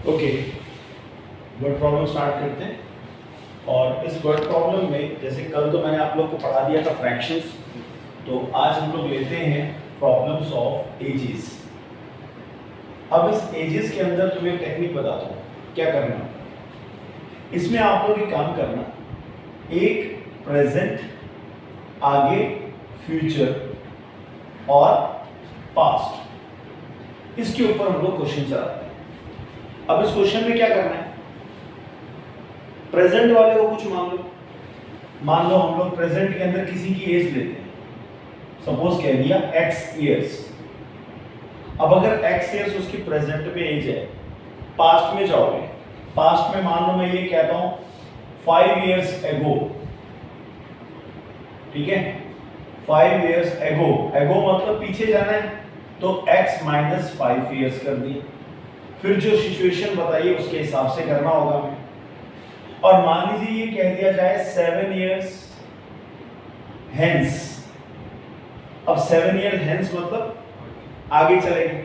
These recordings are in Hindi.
ओके, वर्ड प्रॉब्लम स्टार्ट करते हैं। और इस वर्ड प्रॉब्लम में जैसे कल तो मैंने आप लोग को पढ़ा दिया था फ्रैक्शंस, तो आज हम लोग लेते हैं प्रॉब्लम्स ऑफ एजेस। अब इस एजेस के अंदर तुम्हें एक टेक्निक बताता हूँ क्या करना। इसमें आप लोग एक काम करना, एक प्रेजेंट, आगे फ्यूचर और पास्ट, इसके ऊपर हम लोग क्वेश्चन चलाते हैं। अब इस क्वेश्चन में क्या करना है, प्रेजेंट वाले को कुछ मान लो हम लोग प्रेजेंट के अंदर किसी की एज लेते हैं, सपोज कह दिया x इयर्स। अब अगर x इयर्स उसकी प्रेजेंट में एज है, पास्ट में जाओगे, पास्ट में मान लो मैं ये कहता हूं 5 इयर्स एगो, ठीक है, 5 इयर्स एगो, एगो मतलब पीछे जाना है, तो x माइनस 5 इयर्स कर दिए। फिर जो सिचुएशन बताइए उसके हिसाब से करना होगा हमें। और मान लीजिए ये कह दिया जाए 7 इयर्स हेंस। अब 7 इयर्स हेंस मतलब आगे चलेंगे,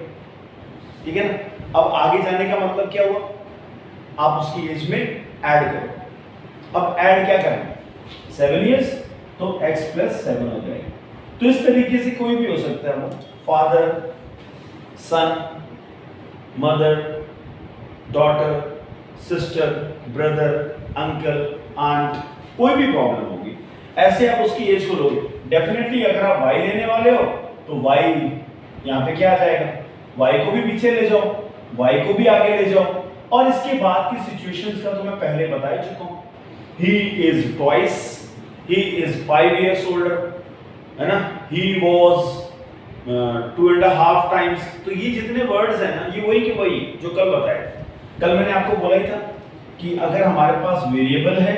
ठीक है ना। अब आगे जाने का मतलब क्या हुआ, आप उसकी एज में ऐड करो। अब ऐड क्या करना है, 7 इयर्स तो x प्लस 7 हो जाएगा। तो इस तरीके से कोई भी हो सकता है, वो father, son, mother, daughter, sister, brother, uncle, aunt, कोई भी प्रॉब्लम होगी, ऐसे आप उसकी एज को लोगे। डेफिनेटली अगर आप y लेने वाले हो तो y यहाँ पे क्या आ जाएगा, y को भी पीछे ले जाओ, y को भी आगे ले जाओ। और इसके बाद की सिचुएशंस का तो मैं पहले बता ही चुका हूँ। He is twice, he is 5 years older, है ना, ही वॉज 2.5 टाइम्स। तो ये जितने वर्ड्स हैं ना, ये वही के वही जो कल बताया था। कल मैंने आपको बोला ही था कि अगर हमारे पास वेरिएबल है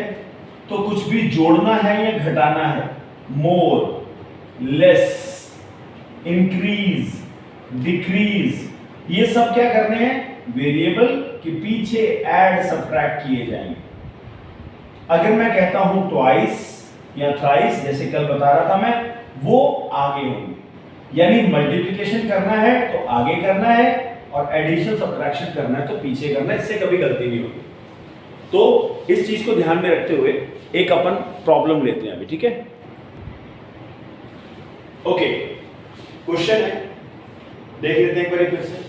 तो कुछ भी जोड़ना है या घटाना है, मोर, लेस, इंक्रीज, डिक्रीज, ये सब क्या करने हैं, वेरिएबल के पीछे ऐड सब्ट्रैक्ट किए जाएंगे। अगर मैं कहता हूं ट्वाइस या थ्राइस, जैसे कल बता रहा था मैं, वो आगे होंगे। यानी मल्टीप्लिकेशन करना है तो आगे करना है, और एडिशन सब्ट्रैक्शन करना है तो पीछे करना है, इससे कभी गलती नहीं होगी। तो इस चीज को ध्यान में रखते हुए एक अपन प्रॉब्लम लेते हैं अभी, ठीक है। ओके, क्वेश्चन है, देख लेते हैं एक बार फिर से।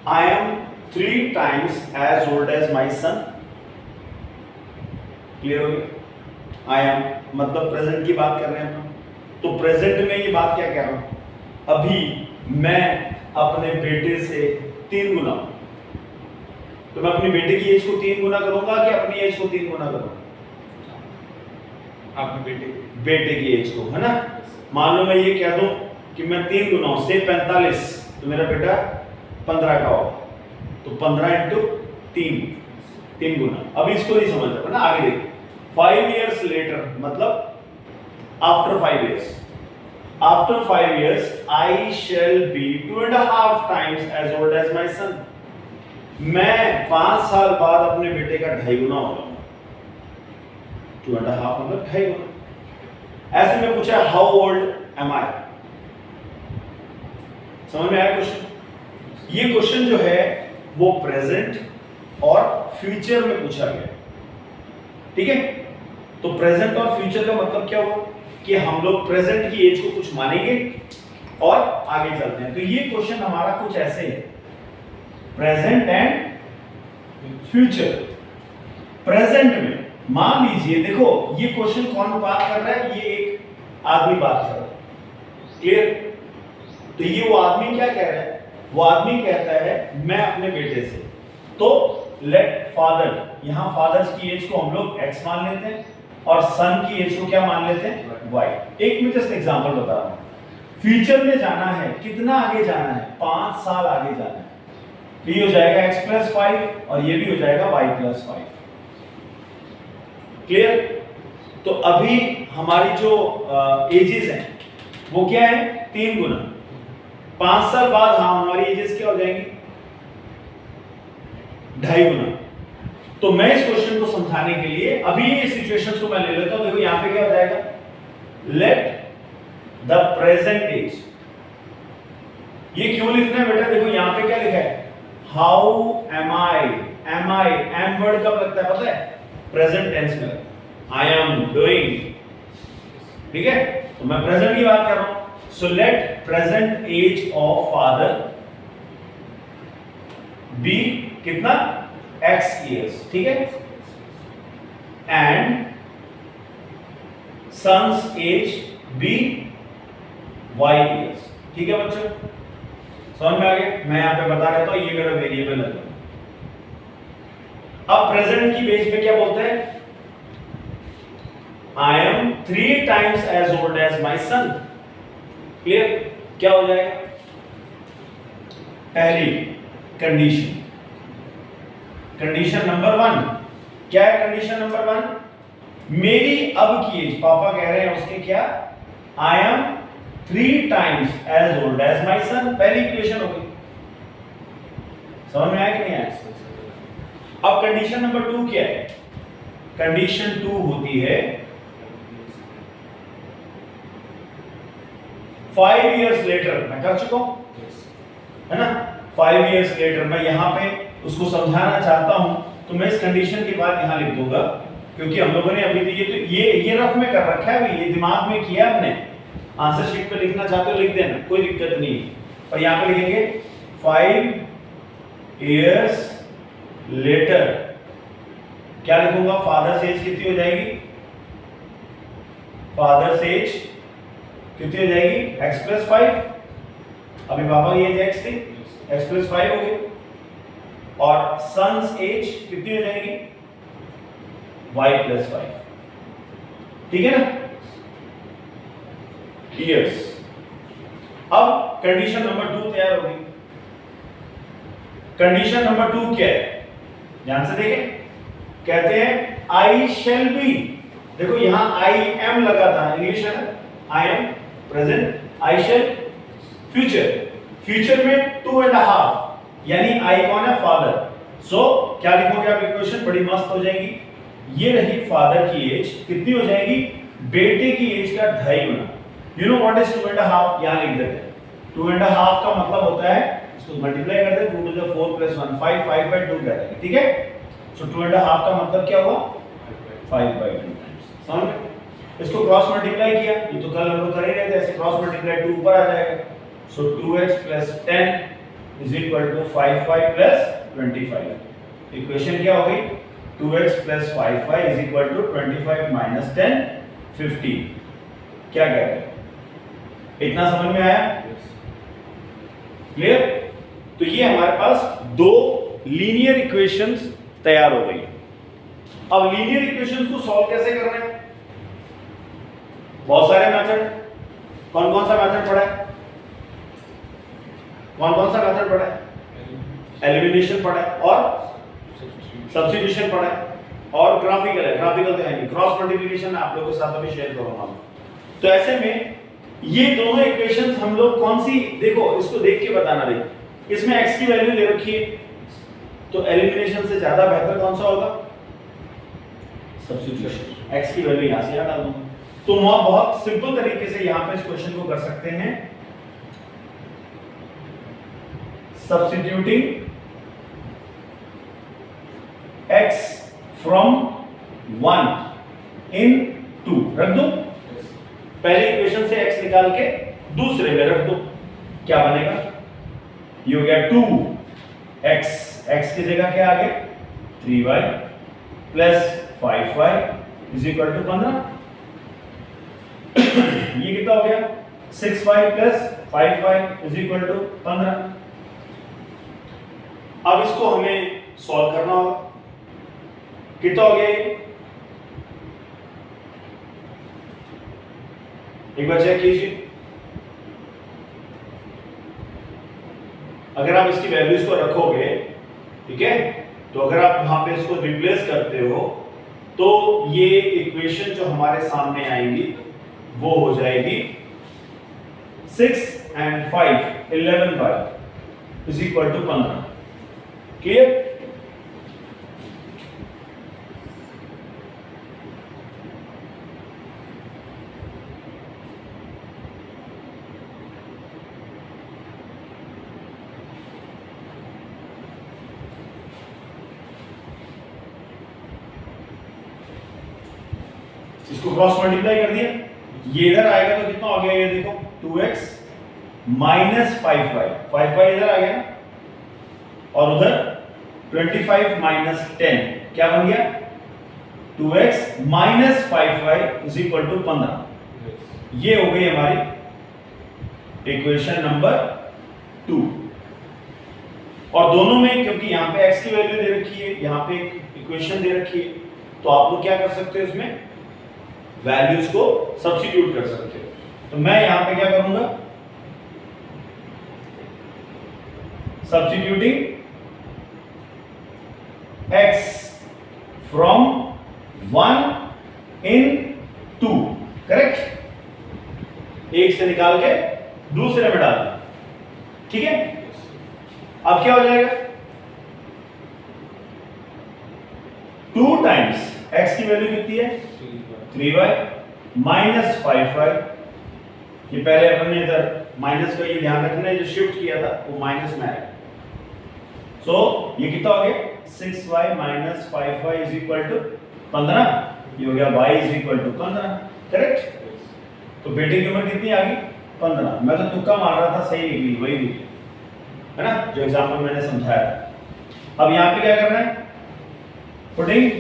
I am 3 times as old as my son. Clear हो गया। आई एम मतलब प्रेजेंट की बात कर रहे हैं हम। तो प्रेजेंट में ये बात क्या कह रहा हूं, अभी मैं अपने बेटे से 3 गुना हूं। तो मैं अपनी बेटे की एज को 3 गुना करूंगा कि अपनी एज को 3 गुना करूंगा, अपने बेटे की एज को, है ना। मान लो मैं ये कह दूं कि मैं 3 गुना हूं से 45, तो मेरा बेटा 15 का होगा, तो 15 इंटू 3 गुना। अब इसको नहीं समझ रहा ना, आगे देखिए। 5 इयर्स लेटर मतलब after 5 years, after 5 years I shall be 2.5 times as old as my son। मैं 5 साल बाद अपने बेटे का 2.5 गुना हो जाऊंगा। 2.5 मतलब 2.5 गुना। ऐसे में पूछा हाउ ओल्ड एम आई, समझ में आया क्वेश्चन। ये क्वेश्चन जो है वो प्रेजेंट और फ्यूचर में पूछा गया, ठीक है। तो प्रेजेंट और फ्यूचर का मतलब क्या हुआ कि हम लोग प्रेजेंट की एज को कुछ मानेंगे और आगे चलते हैं। तो ये क्वेश्चन हमारा कुछ ऐसे है, प्रेजेंट एंड फ्यूचर। प्रेजेंट में मान लीजिए, देखो ये क्वेश्चन कौन बात कर रहा है, ये एक आदमी बात कर रहा है, क्लियर। तो ये वो आदमी क्या कह रहा है, वो आदमी कहता है मैं अपने बेटे से, तो लेट फादर, यहां फादर्स की एज को हम लोग x मान लेते हैं और सन की एज को क्या मान लेते हैं, y। एक मैं जस्ट एग्जांपल बता रहा हूं। फ्यूचर में जाना है, कितना आगे जाना है, 5 साल आगे जाना है, तो ये हो जाएगा x प्लस 5 और ये भी हो जाएगा y प्लस 5। क्लियर। तो अभी हमारी जो एजेस हैं वो क्या है, 3 गुना। 5 साल बाद हाँ हमारी एजेस क्या हो जाएंगी, 2.5 गुना। तो मैं इस क्वेश्चन को समझाने के लिए अभी ये सिचुएशंस को मैं ले लेता हूं। देखो यहां पे क्या हो जाएगा, लेट द प्रेजेंट एज, ये क्यों लिखना है बेटा, देखो यहां पे क्या लिखा है, how am I am word कब लगता है पता है? प्रेजेंट टेंस में लगता है। आई एम डूइंग, ठीक है, तो मैं प्रेजेंट की बात कर रहा हूं। So let present age of father be कितना? x years, ठीक है, and son's age be y years, ठीक है बच्चों, समझ में आ गया? मैं यहां पे बता रहा हूं ये मेरा वेरिएबल है। अब प्रेजेंट की बेस पे क्या बोलते हैं? आई am 3 times as old as my son, clear? क्या हो जाएगा? पहली कंडीशन, कंडीशन नंबर 1 क्या है? कंडीशन नंबर 1, मेरी अब की एज, पापा कह रहे हैं उसके क्या? आई am 3 times as old as my son, पहली इक्वेशन हो गई। समझ में आया कि नहीं आया? अब कंडीशन नंबर 2 क्या है? कंडीशन 2 होती है 5 years later, मैं कर चुका हूं, है ना? 5 years later, मैं यहां पे उसको समझाना चाहता हूं, तो मैं इस कंडीशन के बाद यहां लिख दूंगा, क्योंकि हम लोगों ने अभी तो ये रफ में कर रखा है, ये दिमाग में किया हमने। आंसर शीट पे लिखना चाहते हो लिख देना, कोई दिक्कत नहीं है। पर यहां पे लिखेंगे 5 years later, क्या लिखूंगा? फादर्स एज कितनी हो जाएगी? फादर्स एज कितनी हो जाएगी? x + 5, अभी पापा की एज x थी, x + 5 हो गई, और सन्स एज कितनी हो जाएगी? y + 5, ठीक है ना? Years। अब कंडीशन नंबर 2 तैयार हो गई। कंडीशन नंबर 2 क्या है? ध्यान से देखें, कहते हैं आई शैल बी, देखो यहां आई एम लगा था, इंग्लिश है ना, I am present, I shall future, future में 2.5, यानी आई कौन है? फादर। सो क्या लिखोगे आप इक्वेशन? बड़ी मस्त हो जाएगी। ये रही फादर की एज, कितनी हो जाएगी? बेटे की एज का 2.5 गुना। You know what is 2.5? यहां लिख देते हैं। 2.5 का मतलब होता है, इसको मल्टीप्लाई कर दें, 2 to the 4 + 1 5, 5/2 कह देंगे, ठीक है? सो 2.5 का मतलब क्या हुआ? 5/2 टाइम्स। समझ में? इसको क्रॉस मल्टीप्लाई किया, ये तो कल हम लोग कर ही रहे थे, ऐसे क्रॉस मल्टीप्लाई 2 ऊपर आ जाएगा। सो 2x + 10 = 55 + 25। इक्वेशन क्या हो गई? 2x + 55 = 25 - 10 50। क्या कहते हैं? इतना समझ में आया? क्लियर? तो ये हमारे पास 2 लीनियर इक्वेशंस तैयार हो गई। अब लीनियर इक्वेशंस को सॉल्व कैसे करना है? बहुत सारे मेथड। कौन कौन सा मेथड पढ़ा है? कौन कौन सा मेथड पढ़ा है? एलिमिनेशन पढ़ा है, और सब्स्टिट्यूशन पढ़ा है, और ग्राफिकल है। ग्राफिकल तो है नहीं, क्रॉस मल्टीप्लिकेशन आप लोगों के साथ अभी शेयर करूंगा। तो ऐसे में ये दोनों इक्वेशंस हम लोग कौन सी, देखो इसको देख के बताना। देखो इसमें x की वैल्यू दे रखी है, तो एलिमिनेशन से ज्यादा बेहतर कौन सा होगा? सब्स्टिट्यूशन। x की वैल्यू यहां से यहां डाल दूंगा, तो हम बहुत सिंपल तरीके से यहां पे इस क्वेश्चन को कर सकते हैं। सब्स्टिट्यूटिंग x फ्रॉम 1 इन 2 रख दो, पहले इक्वेशन से x निकाल के दूसरे में रख दो, क्या बनेगा? ये हो गया 2x, x की जगह क्या आ गया? 3y + 5y = 15। ये कितना हो गया? 6y + 5y = 15। अब इसको हमें सॉल्व करना होगा। कितना हो गया ये? एक बार चेक कीजिए। अगर आप इसकी वैल्यूज को रखोगे, ठीक है, तो अगर आप वहां पे इसको रिप्लेस करते हो, तो ये इक्वेशन जो हमारे सामने आएगी वो हो जाएगी 6 and 5 11y = 15। क्लियर? इसको क्रॉस मल्टीप्लाई कर दिया, ये इधर आएगा तो कितना हो गया, ये देखो 2x माइनस 5y, 5y इधर आ गया ना, और उधर 25 माइनस 10 क्या बन गया, 2x minus 5y is equal to 15। ये हो गई हमारी इक्वेशन नंबर 2। और दोनों में क्योंकि यहां पे x की वैल्यू दे रखी है, यहां पे एक इक्वेशन दे रखी है, तो आप लोग क्या कर सकते हो, इसमें वैल्यूज को सब्स्टिट्यूट कर सकते हो। तो मैं यहां पे क्या करूंगा, substituting x from 1 in 2, correct, एक से निकाल के दूसरे में डाल दिया, ठीक है। अब क्या हो जाएगा, 2 टाइम्स x की वैल्यू कितनी है, 3y माइनस 5y, ये पहले अपन ने इधर माइनस का ये ध्यान रखना है, जो शिफ्ट किया था वो माइनस में आएगा। सो ये कितना हो गया, 6y minus 5y is equal to 15, ये हो गया y is equal to 15, correct. तो बेटे की उम्र कितनी आ गई, 15। मैं तो तुक्का मार रहा था, सही निकली, वही निकली है ना, जो एग्जाम्पल मैंने समझाया। अब यहाँ पे क्या करना है, putting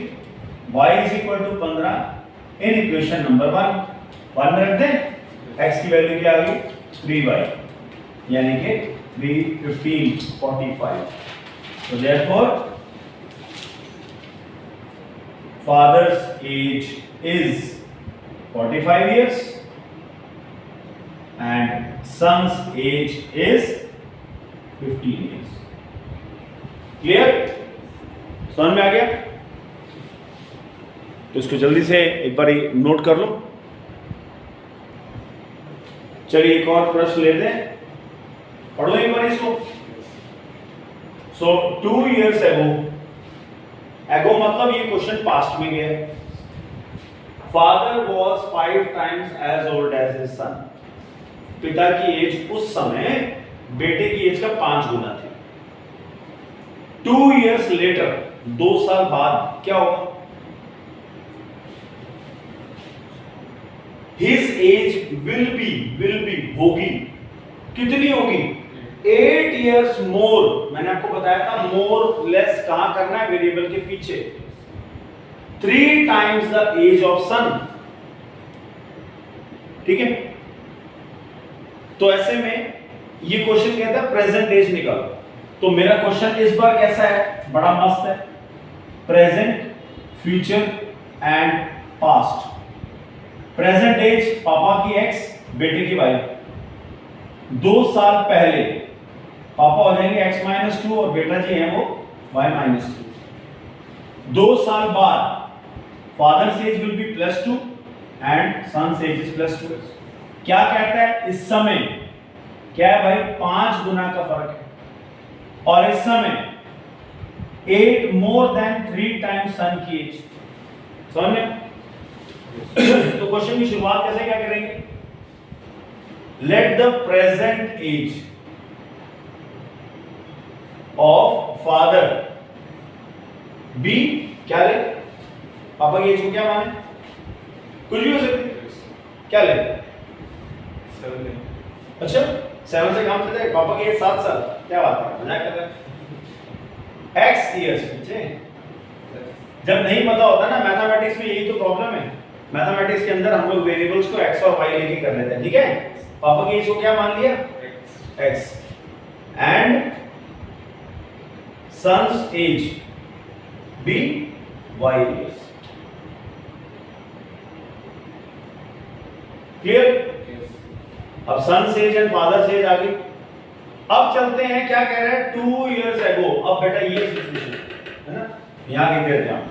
y is equal to 15 in equation number 1 में रख दें, x की वैल्यू क्या आ गई, 3y, यानी कि 3 15 45। So therefore father's age is 45 years and son's age is 15 years. Clear? समझ में आ गया? तो इसको जल्दी से एक बार नोट कर लो। चलिए एक और प्रश्न लेते हैं, पढ़ो एक बार इसको। So 2 years ago मतलब ये क्वेश्चन पास्ट में गया। Father was 5 times as old as his son. पिता की एज उस समय बेटे की एज का 5 गुना थी। 2 years later, 2 साल बाद क्या होगा? His age will be होगी, कितनी होगी? 8 years more। मैंने आपको बताया था मोर लेस कहां करना है, वेरिएबल के पीछे। 3 times the age of son, ठीक है। तो ऐसे में ये क्वेश्चन कहता है प्रेजेंट एज निकालो। तो मेरा क्वेश्चन इस बार कैसा है, बड़ा मस्त है, present, future and past. Present age पापा की x, बेटे की y। 2 साल पहले पापा हो जाएंगे x माइनस 2 और बेटा जी है वो y माइनस 2। 2 साल बाद father's age will be +2 and son's age is +2। क्या कहता है, इस समय क्या है भाई, 5 गुना का फर्क है, और इस समय 8 मोर देन 3 टाइम्स सन की एज। समझ में? तो क्वेश्चन की शुरुआत कैसे क्या करेंगे, let the present age of father be, क्या ले, पापा की एज को क्या माने, कुछ भी हो सकती, क्या ले, 7। अच्छा 7 से काम चलता है, पापा की एज 7 साल, क्या बात है, मजाक कर रहे हैं। x इयर्स पीछे जब नहीं पता होता ना मैथमेटिक्स में, यही तो प्रॉब्लम है। मैथमेटिक्स के अंदर हम लोग वेरिएबल्स को x और y लेके कर लेते हैं, ठीक है। पापा की एज को क्या मान लिया, x, and son's age be y years. Clear? Yes. अब son's age and father's age आ गई। अब चलते हैं, क्या कह रहे हैं, 2 years ago। अब बेटा ये सिचुएशन है ना, यहां लिख देते हैं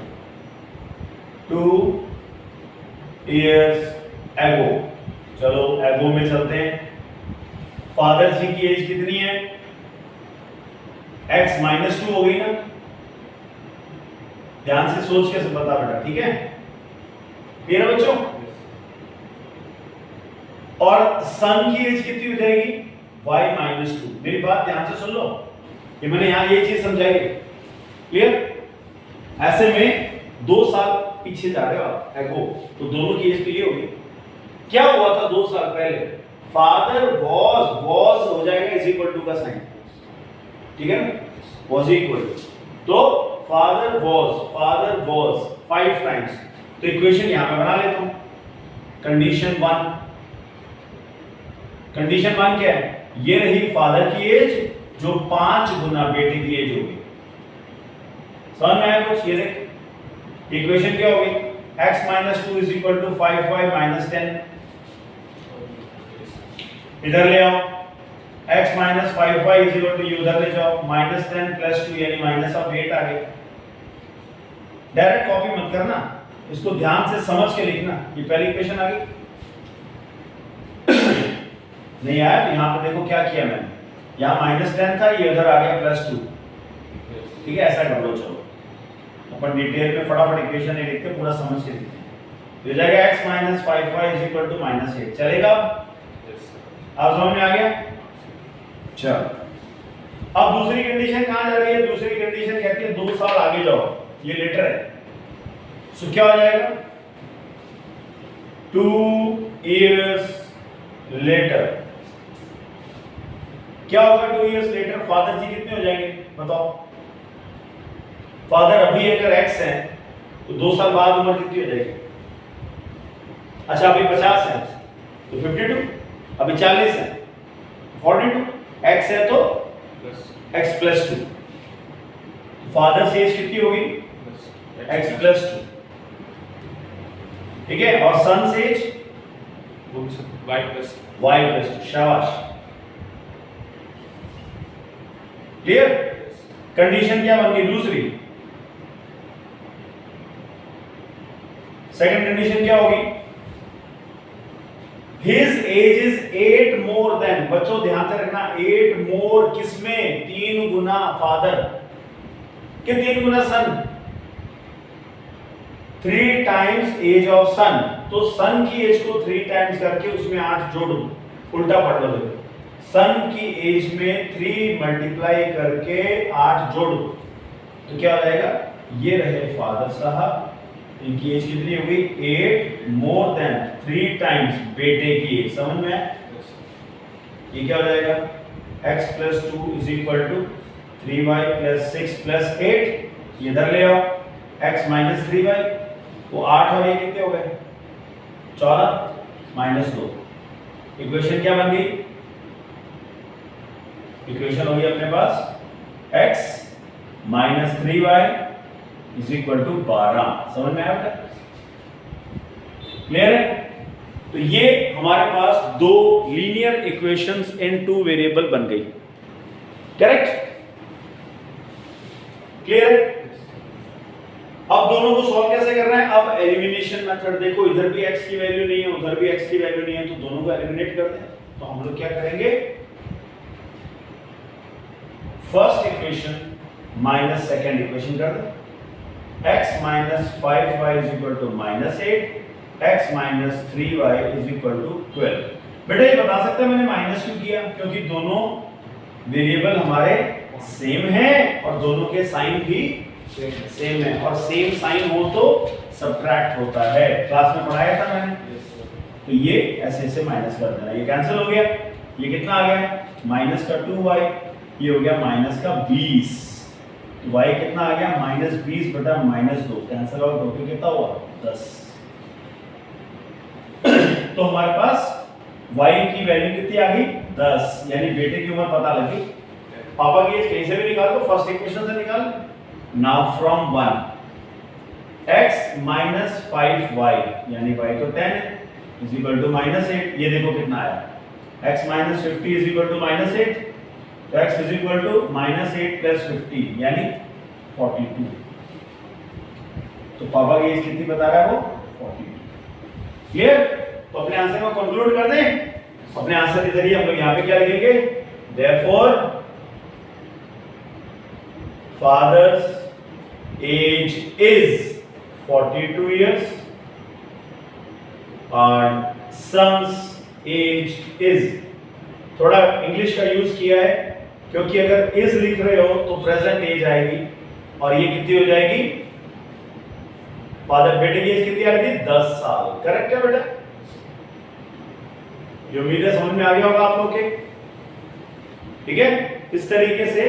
2 years ago। चलो ago में चलते हैं। फादर जी की एज कितनी है, x माइनस 2 हो गई ना, ध्यान से सोच के बता बेटा, ठीक है मेरे बच्चों। और सन की एज कितनी हो जाएगी, y माइनस 2। मेरी बात ध्यान से सुन लो, ये मैंने यहां ये चीज समझाई, क्लियर। ऐसे में 2 साल पीछे जा रहे हो आप एगो, तो दोनों की एज तो ये होगी। क्या हुआ था 2 साल पहले? फादर वॉज हो जाएगा इज इक्वल टू का साइन, ठीक है ना, वॉज इक्वल, तो फादर वॉज 5 टाइम्स। तो इक्वेशन यहां पे बना लेता हूं। कंडीशन 1 क्या है? ये रही फादर की एज जो 5 गुना बेटे की एज होगी। समझ में आया कुछ? ये देख इक्वेशन क्या होगी? x - 2 = 5y - 10। इधर ले आओ, x - 5y = ये उधर ले जाओ, -10 + 2 यानी -8 आ गया। डायरेक्ट कॉपी मत करना, इसको ध्यान से समझ के लिखना। ये पहली इक्वेशन आ गई। नहीं आया तो यहां पे देखो क्या किया मैंने, यहां -10 था, ये उधर आ गया +2, ठीक है। ऐसा कर लो, चलो अपन डिटेल में फटाफट इक्वेशन नहीं लिखते, पूरा समझ के लिखते हैं। हो जाएगा x - 5y = -8। चलेगा? अब समझ में आ गया? चलो अब दूसरी कंडीशन कहां जा रही है? दूसरी कंडीशन कहती है 2 साल आगे जाओ, ये लेटर है, सो क्या हो जाएगा? 2 years later। क्या होगा 2 years later? फादर जी कितने हो जाएंगे बताओ? फादर अभी अगर x है तो 2 साल बाद उम्र कितनी हो जाएगी? अच्छा अभी 50 है तो 52, अभी 40 है 42, x है तो x + 2, फादर से एज कितनी होगी? x + 2, ठीक है। और सन से एज y + 2। शाबाश, क्लियर? कंडीशन क्या बन गई दूसरी? सेकंड कंडीशन क्या होगी? His age is 8 more than, बच्चों ध्यान से रखना, 8 more किसमें? 3 गुना फादर के 3 गुना सन, 3 टाइम्स एज ऑफ सन। तो सन की एज को 3 टाइम्स करके उसमें 8 जोड़ दो, उल्टा पढ़ लो। सन की एज में 3 मल्टीप्लाई करके 8 जोड़ दो, तो क्या हो जाएगा? ये रहे फादर साहब, इनकी एज कितनी होगी? 8 more than 3 टाइम्स बेटे की एज। समझ में? ये क्या हो जाएगा? x + 2 = 3y + 6 + 8। इधर ले आओ, x - 3y, वो 8 और ये कितने हो गए? 14 - 2। इक्वेशन क्या बन गई? इक्वेशन होगी अपने पास x - 3y = 12। समझ में आया? क्लियर है? तो ये हमारे पास 2 लीनियर इक्वेशंस इन 2 वेरिएबल बन गई, करेक्ट? क्लियर है? अब दोनों को सॉल्व कैसे करना है? अब एलिमिनेशन मेथड देखो, इधर भी x की वैल्यू नहीं है, उधर भी x की वैल्यू नहीं है, तो दोनों को एलिमिनेट करते हैं। तो हम लोग क्या करेंगे? First equation minus second equation कर दें। x - 5y = -8, x - 3y = 12। बेटा ये बता सकते हैं मैंने माइनस क्यों किया? क्योंकि दोनों वेरिएबल हमारे सेम हैं और दोनों के साइन भी सेम है, और सेम साइन हो तो सब्ट्रैक्ट होता है, क्लास में पढ़ाया था मैंने। तो ये ऐसे ऐसे माइनस कर देना, ये कैंसिल हो गया। ये कितना आ गया? -2y, ये हो गया -20। y कितना आ गया? -20 बटा -2, कैंसिल आउट होकर कितना हुआ? 10। तो हमारे पास y की वैल्यू कितनी आ गई? 10, यानी बेटे की उम्र पता लगी। पापा की एज कहीं से भी निकाल दो, फर्स्ट इक्वेशन से निकाल। नाउ फ्रॉम 1 x - 5y यानी y तो 10 है = -8। ये देखो कितना आया? x - 50 = -8, तो x = -8 + 50 यानी 42। तो पापा की एज कितनी बता रहा है वो? 42। क्लियर? तो अपने आंसर को कंक्लूड कर दें। अपने आंसर के जरिए हम लोग यहां पे क्या लिखेंगे? Therefore father's age is 42 years and son's age is, थोड़ा इंग्लिश का यूज किया है क्योंकि अगर इज लिख रहे हो तो प्रेजेंट एज आएगी और ये कितनी हो जाएगी? फादर बेटे की एज कितनी आ रही थी 10 साल। करेक्ट है बेटा? ये उम्मीद है समझ में आ गया होगा आप लोग के। ठीक है, इस तरीके से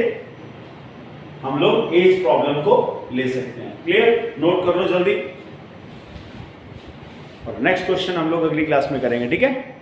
हम लोग एज प्रॉब्लम को ले सकते हैं। क्लियर? नोट कर लो जल्दी, और नेक्स्ट क्वेश्चन हम लोग अगली क्लास में करेंगे। ठीक है।